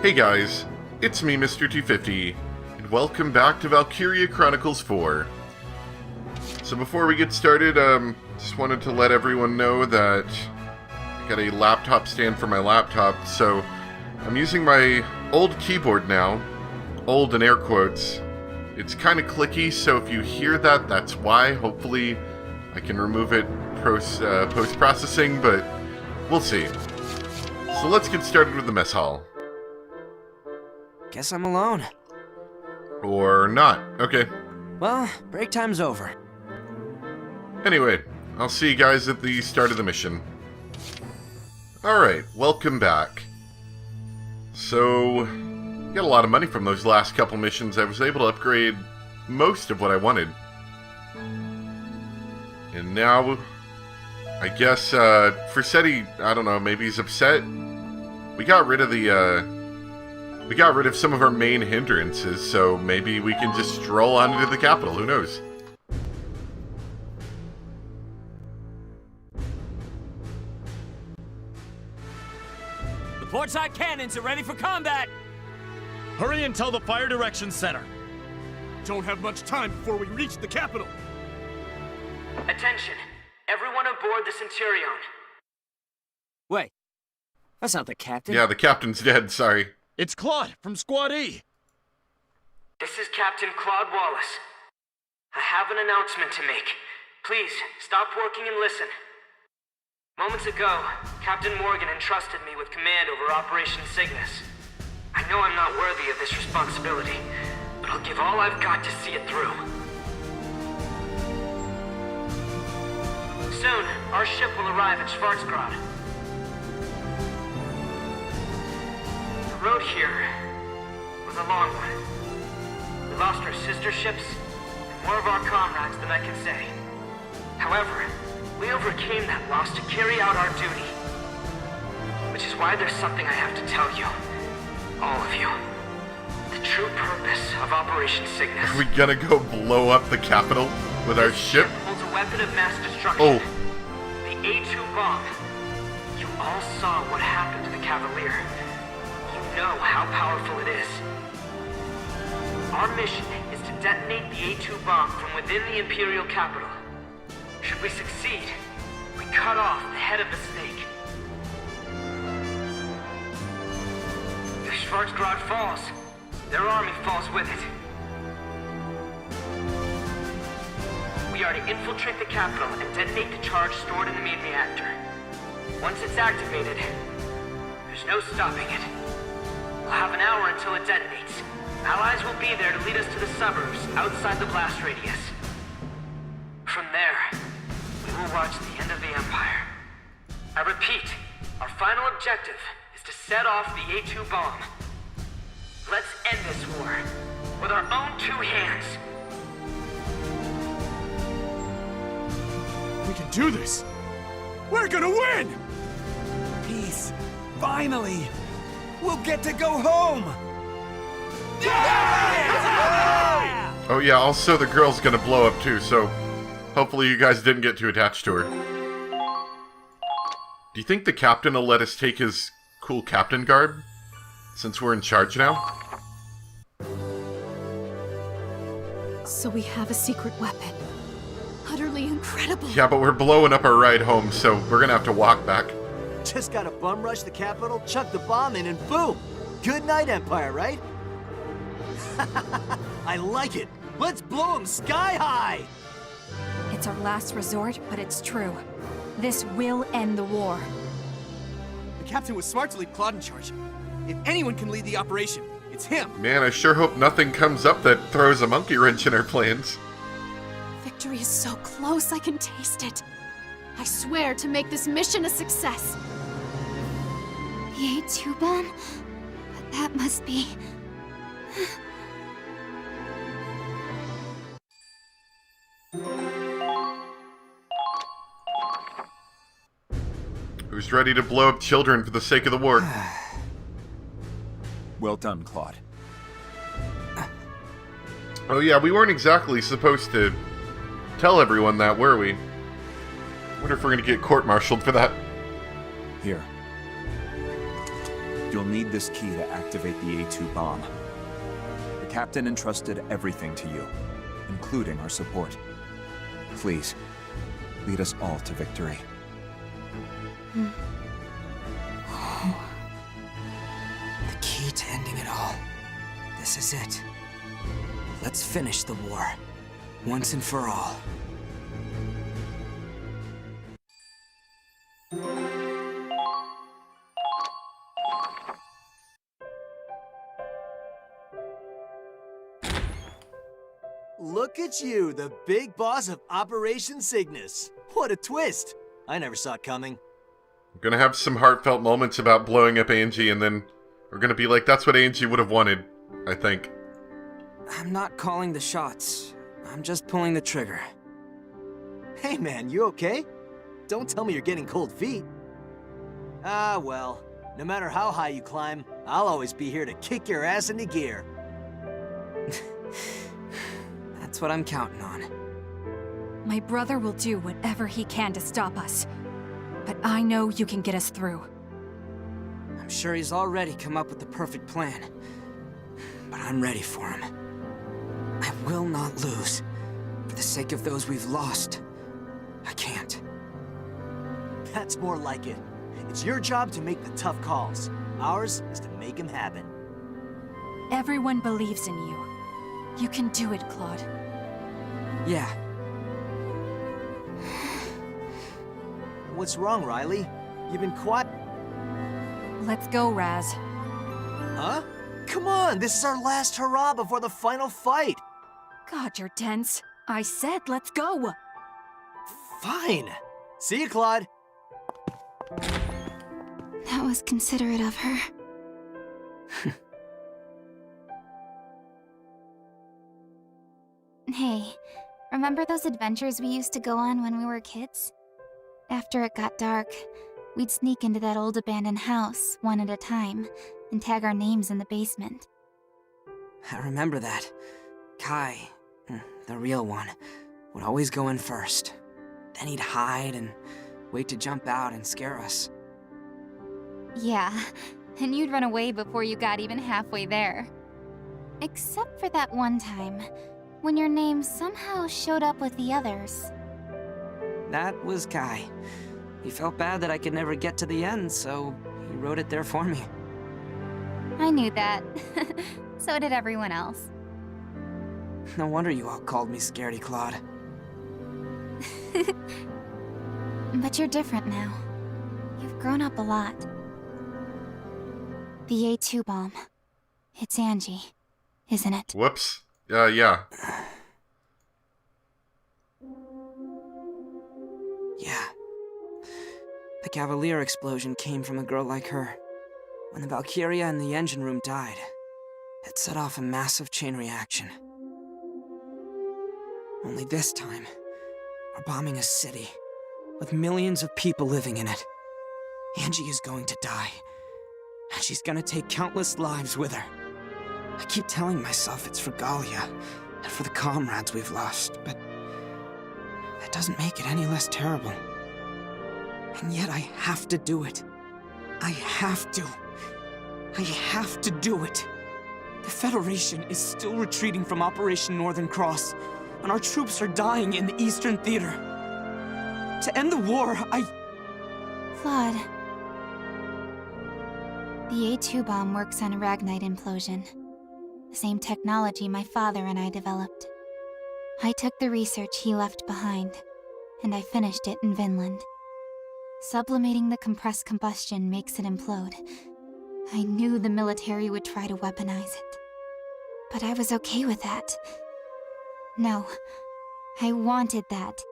Hey guys, it's me, Mr. 250, and welcome back to Valkyria Chronicles 4. So before we get started, just wanted to let everyone know that I got a laptop stand for my laptop, so I'm using my old keyboard now. Old in air quotes. It's kind of clicky, so if you hear that, that's why. Hopefully I can remove it post-processing, but we'll see. So let's get started with the mess hall. Guess I'm alone. Or not. Okay. Well, break time's over. Anyway, I'll see you guys at the start of the mission. Alright, welcome back. So, got a lot of money from those last couple missions. I was able to upgrade most of what I wanted. And now, I guess, Fursetti, I don't know, maybe he's upset. We got rid of some of our main hindrances, so maybe we can just stroll on into the capital, who knows? The portside cannons are ready for combat! Hurry and tell the Fire Directions Center. Don't have much time before we reach the capital. Attention, everyone aboard the Centurion. Wait, that's not the captain. Yeah, the captain's dead, sorry. It's Claude from Squad E. This is Captain Claude Wallace. I have an announcement to make. Please, stop working and listen. Moments ago, Captain Morgan entrusted me with command over Operation Cygnus. I know I'm not worthy of this responsibility, but I'll give all I've got to see it through. Soon, our ship will arrive at Schwarzgrad. The road here was a long one. We lost our sister ships and more of our comrades than I can say. However, we overcame that loss to carry out our duty. Which is why there's something I have to tell you. All of you. The true purpose of Operation Cygnus. Are we gonna go blow up the capital with our ship? Holds a weapon of mass destruction. Oh. The A2 bomb. You all saw what happened to the Cavalier. You know how powerful it is. Our mission is to detonate the A2 bomb from within the Imperial capital. Should we succeed, we cut off the head of the snake. If Schwarzgrad falls, their army falls with it. We are to infiltrate the capital and detonate the charge stored in the main reactor. Once it's activated, there's no stopping it. We'll have an hour until it detonates. Allies will be there to lead us to the suburbs outside the blast radius. From there, we will watch the end of the Empire. I repeat, our final objective is to set off the A2 bomb. Let's end this war with our own two hands. We can do this. We're gonna win! Peace. Finally. We'll get to go home. Oh yeah, also the girl's gonna blow up too, so hopefully you guys didn't get too attached to her. Do you think the captain will let us take his cool captain garb? Since we're in charge now? So we have a secret weapon. Utterly incredible. Yeah, but we're blowing up our ride home, so we're gonna have to walk back. Just gotta bum rush the capital, chuck the bomb in, and boom! Good night, Empire, right? I like it. Let's blow them sky high! It's our last resort, but it's true. This will end the war. The captain was smart to leave Claude in charge. If anyone can lead the operation, it's him. Man, I sure hope nothing comes up that throws a monkey wrench in our plans. Victory is so close, I can taste it. I swear to make this mission a success. The A2 bomb? But that must be... Who's ready to blow up children for the sake of the war? Well done, Claude. Oh yeah, we weren't exactly supposed to tell everyone that, were we? Wonder if we're gonna get court-martialed for that. Here. You'll need this key to activate the A2 bomb. The captain entrusted everything to you, including our support. Please, lead us all to victory. The key to ending it all. This is it. Let's finish the war, once and for all. Look at you, the big boss of Operation Cygnus. What a twist. I never saw it coming. We're gonna have some heartfelt moments about blowing up Angie, and then we're gonna be like, that's what Angie would have wanted, I think. I'm not calling the shots. I'm just pulling the trigger. Hey man, you okay? Don't tell me you're getting cold feet. Ah, well, no matter how high you climb, I'll always be here to kick your ass into gear. That's what I'm counting on. My brother will do whatever he can to stop us. But I know you can get us through. I'm sure he's already come up with the perfect plan. But I'm ready for him. I will not lose. For the sake of those we've lost, I can't. That's more like it. It's your job to make the tough calls. Ours is to make them happen. Everyone believes in you. You can do it, Claude. Yeah. What's wrong, Riley? You've been quiet. Let's go, Raz. Huh? Come on, this is our last hurrah before the final fight. God, you're tense. I said let's go. Fine. See you, Claude. That was considerate of her. Hey, remember those adventures we used to go on when we were kids? After it got dark, we'd sneak into that old abandoned house, one at a time, and tag our names in the basement. I remember that. Kai, the real one, would always go in first. Then he'd hide and wait to jump out and scare us. Yeah, and you'd run away before you got even halfway there. Except for that one time, when your name somehow showed up with the others. That was Kai. He felt bad that I could never get to the end, so he wrote it there for me. I knew that. So did everyone else. No wonder you all called me Scaredy Claude. But you're different now. You've grown up a lot. The A2 bomb. It's Angie, isn't it? Whoops. Yeah. Yeah. The Cavalier explosion came from a girl like her. When the Valkyria in the engine room died, it set off a massive chain reaction. Only this time, we're bombing a city with millions of people living in it. Angie is going to die, and she's gonna take countless lives with her. I keep telling myself it's for Galia and for the comrades we've lost, but that doesn't make it any less terrible. And yet I have to do it. I have to. I have to do it. The Federation is still retreating from Operation Northern Cross, and our troops are dying in the Eastern Theater. To end the war, Claude. The A2 bomb works on Aragnite implosion. The same technology my father and I developed. I took the research he left behind, and I finished it in Vinland. Sublimating the compressed combustion makes it implode. I knew the military would try to weaponize it. But I was okay with that. No, I wanted that.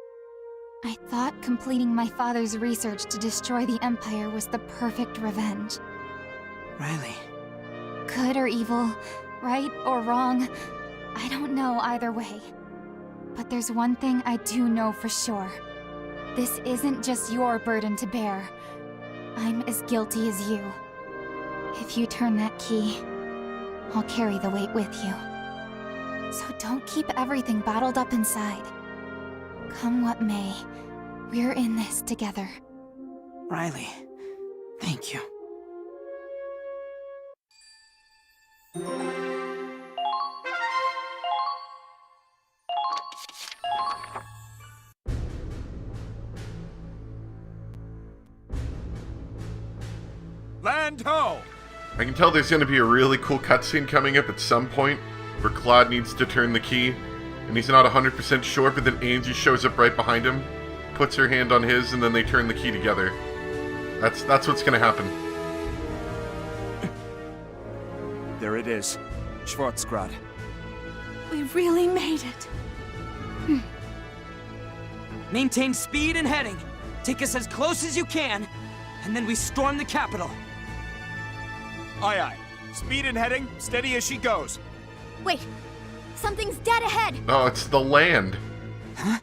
I thought completing my father's research to destroy the Empire was the perfect revenge. Riley. Good or evil, right or wrong, I don't know either way. But there's one thing I do know for sure. This isn't just your burden to bear. I'm as guilty as you. If you turn that key, I'll carry the weight with you. So don't keep everything bottled up inside. Come what may, we're in this together. Riley, thank you. in tow! I can tell there's going to be a really cool cutscene coming up at some point where Claude needs to turn the key, and he's not 100% sure, but then Angie shows up right behind him, puts her hand on his, and then they turn the key together. That's what's going to happen. There it is. Schwarzgrad. We really made it. Maintain speed and heading. Take us as close as you can, and then we storm the capital. Aye aye. Speed and heading, steady as she goes. Wait, something's dead ahead. Oh, it's the land. Huh?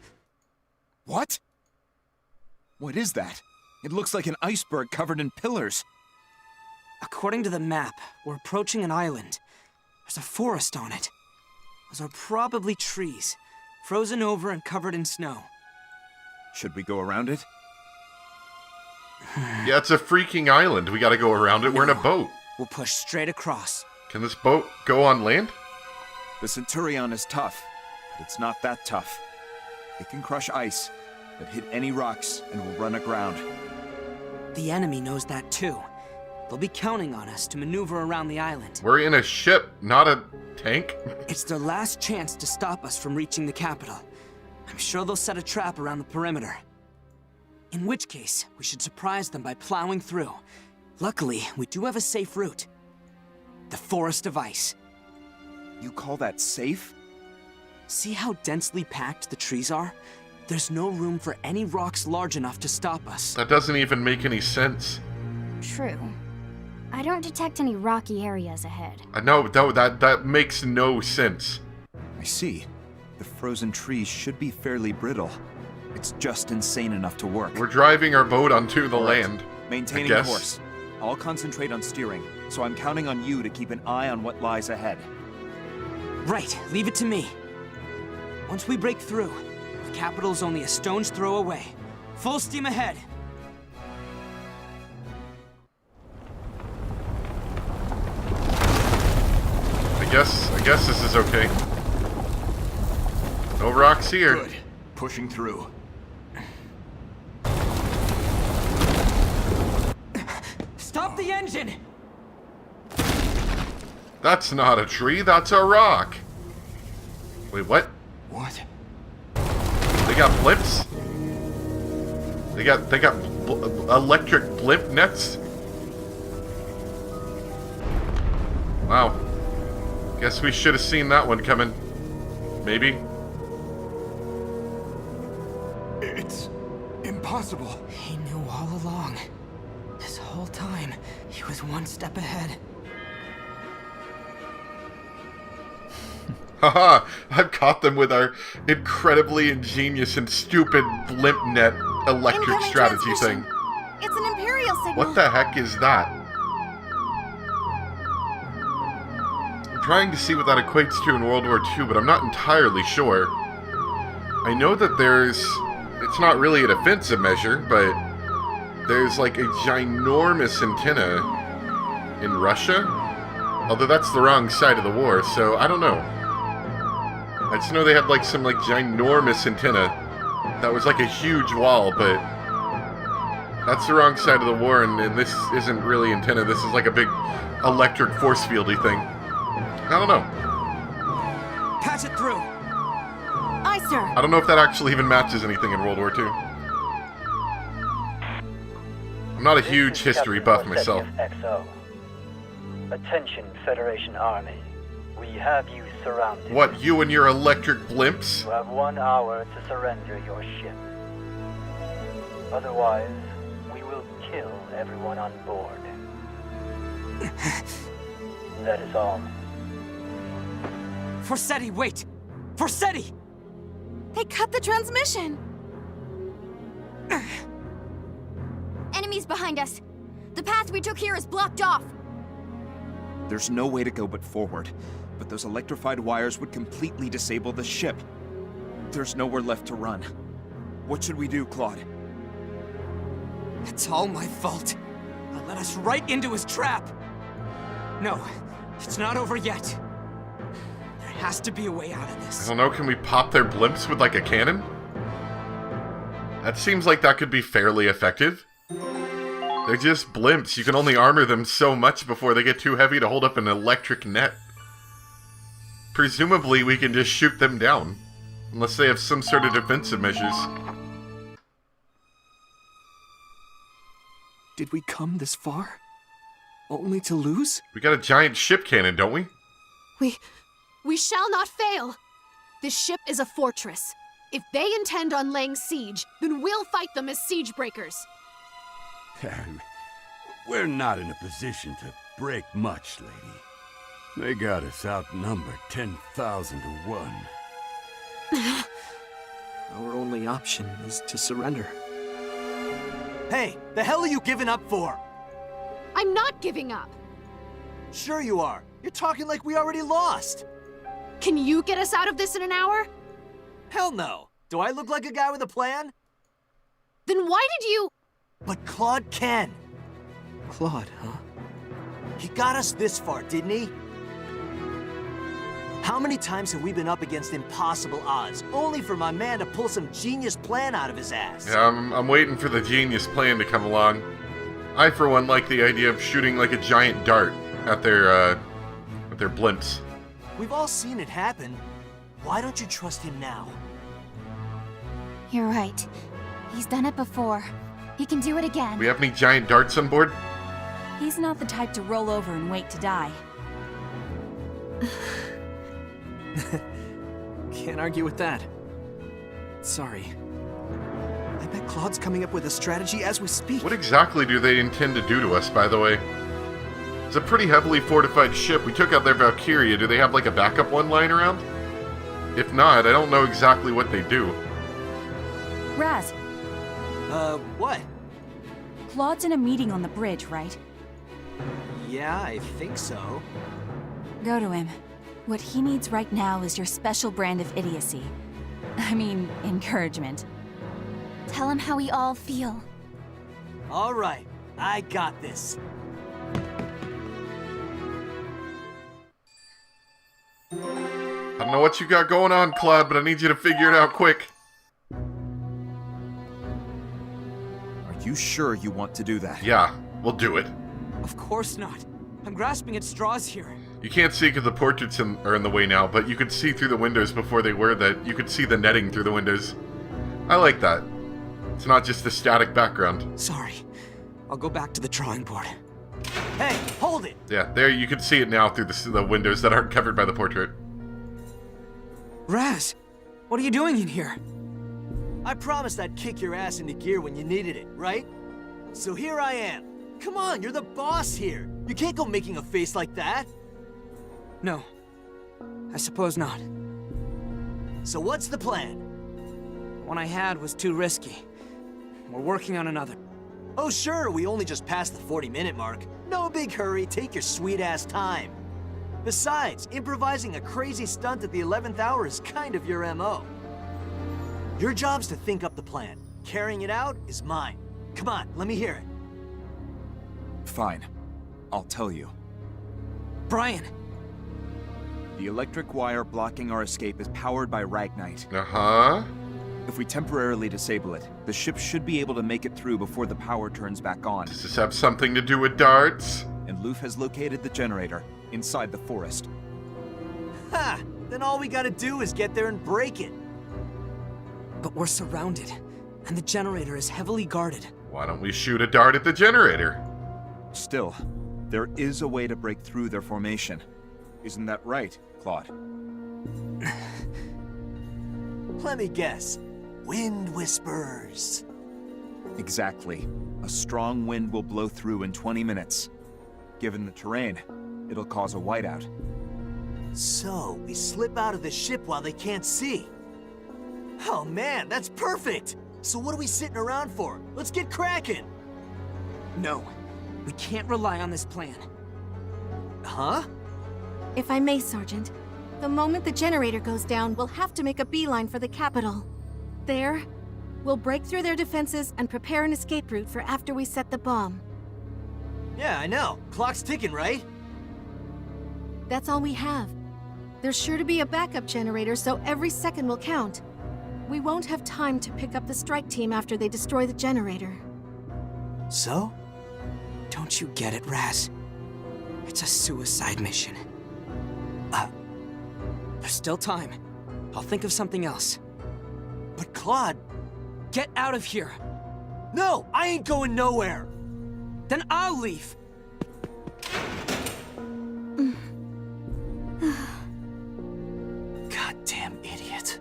What? What is that? It looks like an iceberg covered in pillars. According to the map, we're approaching an island. There's a forest on it. Those are probably trees, frozen over and covered in snow. Should we go around it? Yeah, it's a freaking island. We gotta go around it. We're in a boat. We'll push straight across. Can this boat go on land? The Centurion is tough, but it's not that tough. It can crush ice, but hit any rocks and will run aground. The enemy knows that too. They'll be counting on us to maneuver around the island. We're in a ship, not a tank. It's their last chance to stop us from reaching the capital. I'm sure they'll set a trap around the perimeter. In which case, we should surprise them by plowing through. Luckily, we do have a safe route. The Forest of Ice. You call that safe? See how densely packed the trees are? There's no room for any rocks large enough to stop us. That doesn't even make any sense. True. I don't detect any rocky areas ahead. No, that makes no sense. I see. The frozen trees should be fairly brittle. It's just insane enough to work. We're driving our boat onto the land. Maintaining course. I'll concentrate on steering, so I'm counting on you to keep an eye on what lies ahead. Right, leave it to me. Once we break through, the capital's only a stone's throw away. Full steam ahead. I guess this is okay. No rocks here. Good. Pushing through. Stop the engine! That's not a tree, that's a rock. Wait, what? What? They got blips? They got electric blip nets? Wow. Guess we should have seen that one coming. Maybe. It's impossible. He knew all along. This whole time, he was one step ahead. Haha, I've caught them with our incredibly ingenious and stupid blimp net electric Incoming strategy transmission. thing. It's an Imperial signal. What the heck is that? I'm trying to see what that equates to in World War II, but I'm not entirely sure. I know that it's not really a defensive measure, but there's like a ginormous antenna in Russia. Although that's the wrong side of the war, so I don't know. I just know they had like some like ginormous antenna that was like a huge wall, but that's the wrong side of the war, and this isn't really antenna. This is like a big electric force fieldy thing. I don't know. Patch it through. Aye, sir. I don't know if that actually even matches anything in World War II. I'm not a huge history buff myself. XO. Attention, Federation Army. We have you surrounded. What, you and your electric blimps? You have 1 hour to surrender your ship. Otherwise, we will kill everyone on board. That is all. Forsetti, wait! Forsetti! They cut the transmission. Enemies behind us. The path we took here is blocked off. There's no way to go but forward, but those electrified wires would completely disable the ship. There's nowhere left to run. What should we do, Claude? It's all my fault. I led us right into his trap. No, it's not over yet. There has to be a way out of I this. don't know, can we pop their blimps with like a cannon? That seems like that could be fairly effective. They're just blimps. You can only armor them so much before they get too heavy to hold up an electric net. Presumably, we can just shoot them down. Unless they have some sort of defensive measures. Did we come this far? Only to lose? We got a giant ship cannon, don't we? We shall not fail. This ship is a fortress. If they intend on laying siege, then we'll fight them as siege breakers. We're not in a position to break much, lady. They got us outnumbered 10,000 to 1. Our only option is to surrender. Hey, the hell are you giving up for? I'm not giving up. Sure you are. You're talking like we already lost. Can you get us out of this in an hour? Hell no. Do I look like a guy with a plan? Then why did you... But Claude can. Claude, huh? He got us this far, didn't he? How many times have we been up against impossible odds, only for my man to pull some genius plan out of his ass? Yeah, I'm waiting for the genius plan to come along. I, for one, like the idea of shooting like a giant dart at their blimps. We've all seen it happen. Why don't you trust him now? You're right. He's done it before. He can do it again. We have any giant darts on board? He's not the type to roll over and wait to die. Can't argue with that. Sorry. I bet Claude's coming up with a strategy as we speak. What exactly do they intend to do to us, by the way? It's a pretty heavily fortified ship. We took out their Valkyria. Do they have like a backup one lying around? If not, I don't know exactly what they do. Raz. What? Claude's in a meeting on the bridge, right? Yeah, I think so. Go to him. What he needs right now is your special brand of idiocy. I mean, encouragement. Tell him how we all feel. All right, I got this. I don't know what you got going on, Claude, but I need you to figure it out quick. Are you sure you want to do that? Yeah, we'll do it. Of course not. I'm grasping at straws here. You can't see because the portraits are in the way now, but you could see through the windows before they were that. You could see the netting through the windows. I like that. It's not just a static background. Sorry. I'll go back to the drawing board. Hey, hold it! Yeah, there you can see it now through the windows that aren't covered by the portrait. Raz, what are you doing in here? I promised I'd kick your ass into gear when you needed it, right? So here I am. Come on, you're the boss here. You can't go making a face like that. No, I suppose not. So what's the plan? The one I had was too risky. We're working on another. Oh sure, we only just passed the 40-minute mark. No big hurry, take your sweet-ass time. Besides, improvising a crazy stunt at the 11th hour is kind of your MO. Your job's to think up the plan. Carrying it out is mine. Come on, let me hear it. Fine. I'll tell you. Brian! The electric wire blocking our escape is powered by Ragnite. Uh-huh. If we temporarily disable it, the ship should be able to make it through before the power turns back on. Does this have something to do with darts? And Loof has located the generator inside the forest. Ha! Then all we gotta do is get there and break it. But we're surrounded, and the generator is heavily guarded. Why don't we shoot a dart at the generator? Still, there is a way to break through their formation. Isn't that right, Claude? Let me guess. Wind whispers. Exactly. A strong wind will blow through in 20 minutes. Given the terrain, it'll cause a whiteout. So, we slip out of the ship while they can't see. Oh man, that's perfect! So what are we sitting around for? Let's get cracking! No, we can't rely on this plan. Huh? If I may, Sergeant, the moment the generator goes down, we'll have to make a beeline for the capital. There, we'll break through their defenses and prepare an escape route for after we set the bomb. Yeah, I know. Clock's ticking, right? That's all we have. There's sure to be a backup generator, so every second will count. We won't have time to pick up the strike team after they destroy the generator. So? Don't you get it, Raz? It's a suicide mission. There's still time. I'll think of something else. But Claude... Get out of here! No, I ain't going nowhere! Then I'll leave! Goddamn idiot.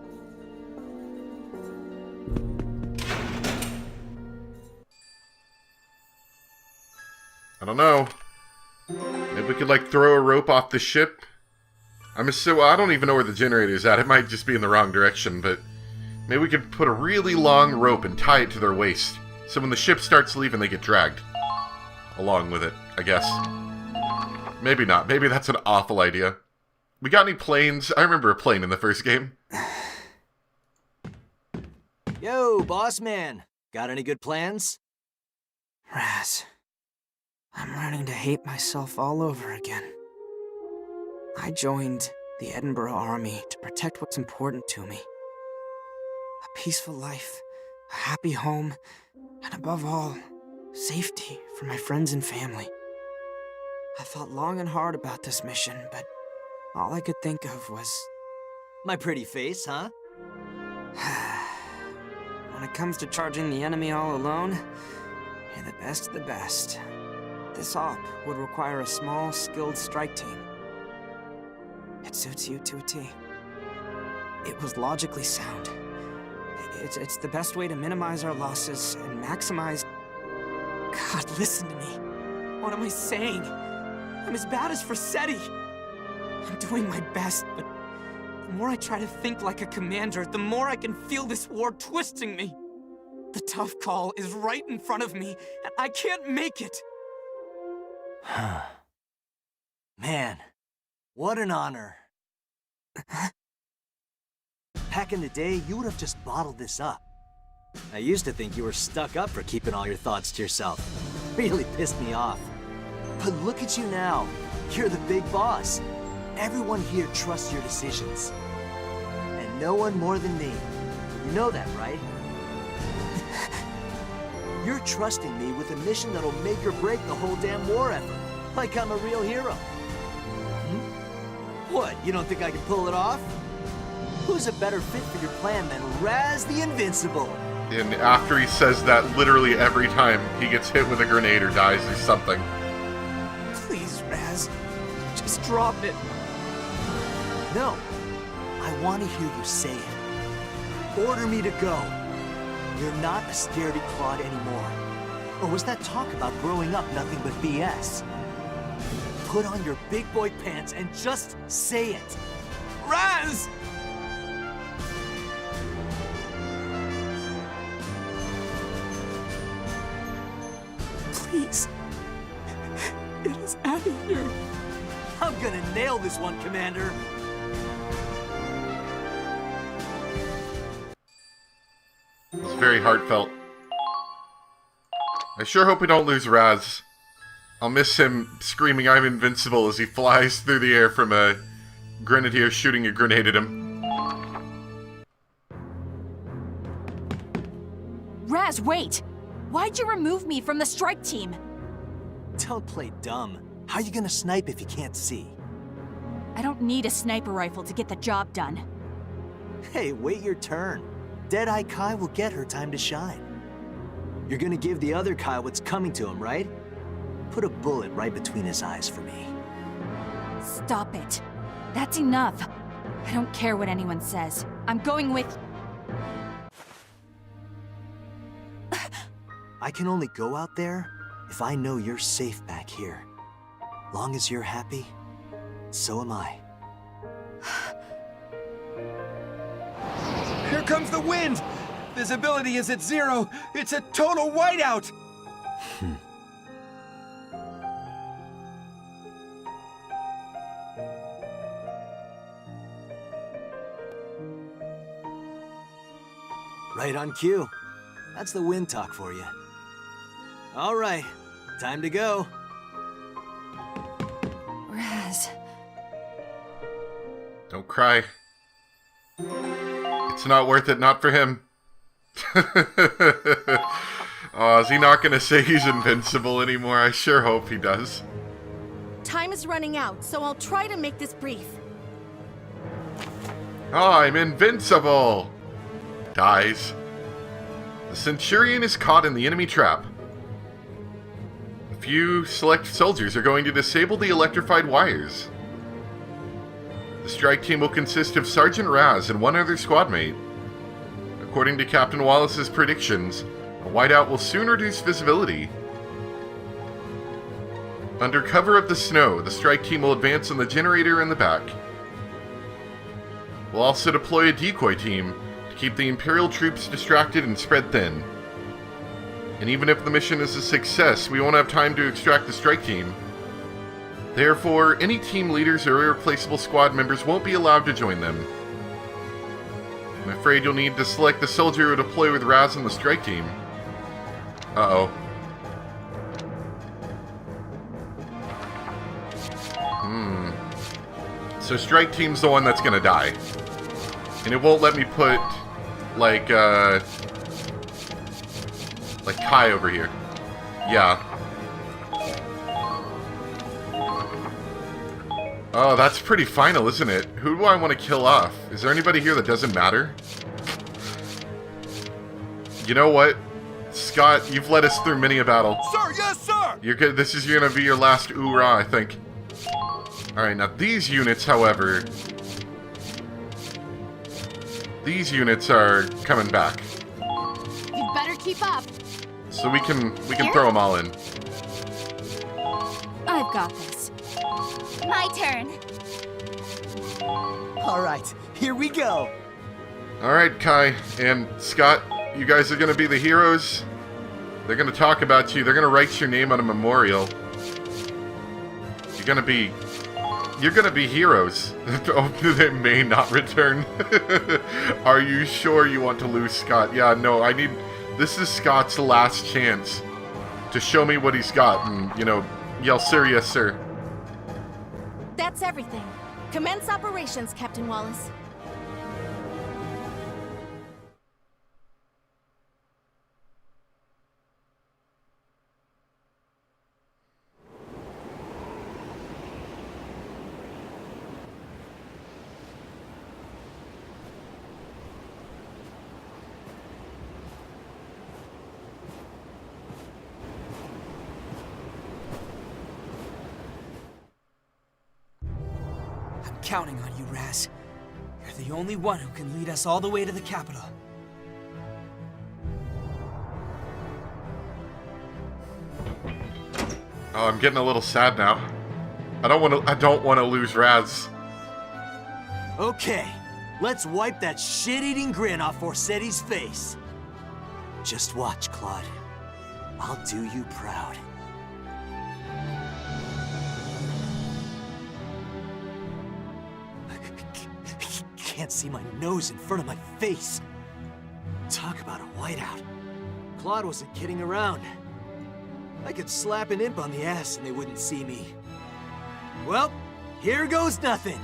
I don't know. Maybe we could, like, throw a rope off the ship? I don't even know where the generator's at. It might just be in the wrong direction, but maybe we could put a really long rope and tie it to their waist. So when the ship starts leaving, they get dragged along with it, I guess. Maybe not. Maybe that's an awful idea. We got any planes? I remember a plane in the first game. Yo, boss man. Got any good plans? Raz, I'm learning to hate myself all over again. I joined the Edinburgh Army to protect what's important to me. A peaceful life, a happy home, and above all, safety for my friends and family. I thought long and hard about this mission, but all I could think of was... My pretty face, huh? When it comes to charging the enemy all alone, you're the best of the best. This op would require a small, skilled strike team. It suits you to a T. It was logically sound. It's the best way to minimize our losses and maximize... God, listen to me. What am I saying? I'm as bad as Frasetti. I'm doing my best, but the more I try to think like a commander, the more I can feel this war twisting me. The tough call is right in front of me, and I can't make it. Man, what an honor. Back in the day, you would have just bottled this up. I used to think you were stuck up for keeping all your thoughts to yourself. Really pissed me off. But look at you now. You're the big boss. Everyone here trusts your decisions. And no one more than me. You know that, right? You're trusting me with a mission that'll make or break the whole damn war effort. Like I'm a real hero. What, you don't think I can pull it off? Who's a better fit for your plan than Raz the Invincible? And after he says that, literally every time he gets hit with a grenade or dies or something. Please, Raz. Just drop it. No. I want to hear you say it. Order me to go. You're not a scaredy Claude anymore. Or was that talk about growing up nothing but BS? Put on your big boy pants and just say it. Raz! Please. Get us out of here. I'm gonna nail this one, Commander. It's very heartfelt. I sure hope we don't lose Raz. I'll miss him screaming I'm invincible as he flies through the air from a grenadier shooting a grenade at him. Raz, wait! Why'd you remove me from the strike team? Don't play dumb. How you gonna snipe if you can't see? I don't need a sniper rifle to get the job done. Hey, wait your turn. Deadeye Kai will get her time to shine. You're gonna give the other Kai what's coming to him, right? Put a bullet right between his eyes for me. Stop it. That's enough. I don't care what anyone says. I'm going with... I can only go out there if I know you're safe back here. Long as you're happy, so am I. Here comes the wind! Visibility is at 0. It's a total whiteout! Right on cue. That's the wind talk for you. All right, time to go. Raz. Don't cry. It's not worth it, not for him. Oh, is he not gonna say he's invincible anymore? I sure hope he does. Time is running out, so I'll try to make this brief. I'm invincible! Dies. The Centurion is caught in the enemy trap. A few select soldiers are going to disable the electrified wires. The strike team will consist of Sergeant Raz and one other squad mate. According to Captain Wallace's predictions, a whiteout will soon reduce visibility. Under cover of the snow, the strike team will advance on the generator in the back. We'll also deploy a decoy team to keep the Imperial troops distracted and spread thin. And even if the mission is a success, we won't have time to extract the strike team. Therefore, any team leaders or irreplaceable squad members won't be allowed to join them. I'm afraid you'll need to select the soldier who will deploy with Raz and the strike team. Uh-oh. So strike team's the one that's gonna die. And it won't let me put, like Kai over here. Yeah. Oh, that's pretty final, isn't it? Who do I want to kill off? Is there anybody here that doesn't matter? You know what? Scott, you've led us through many a battle. Sir, yes, sir! You're good. This is gonna be your last hoorah, I think. Alright, now these units, however... These units are coming back. You better keep up. So we can throw them all in. I've got this. My turn. Alright, here we go. Alright, Kai and Scott, you guys are gonna be the heroes. They're gonna talk about you. They're gonna write your name on a memorial. You're gonna be heroes. Oh, they may not return. Are you sure you want to lose Scott? Yeah, no, this is Scott's last chance to show me what he's got and, yell, "Sir, yes, sir." That's everything. Commence operations, Captain Wallace. Counting on you, Raz. You're the only one who can lead us all the way to the capital. Oh, I'm getting a little sad now. I don't want to lose Raz. Okay, let's wipe that shit-eating grin off Forseti's face. Just watch, Claude. I'll do you proud. Can't see my nose in front of my face. Talk about a whiteout. Claude wasn't kidding around. I could slap an imp on the ass and they wouldn't see me. Well, here goes nothing.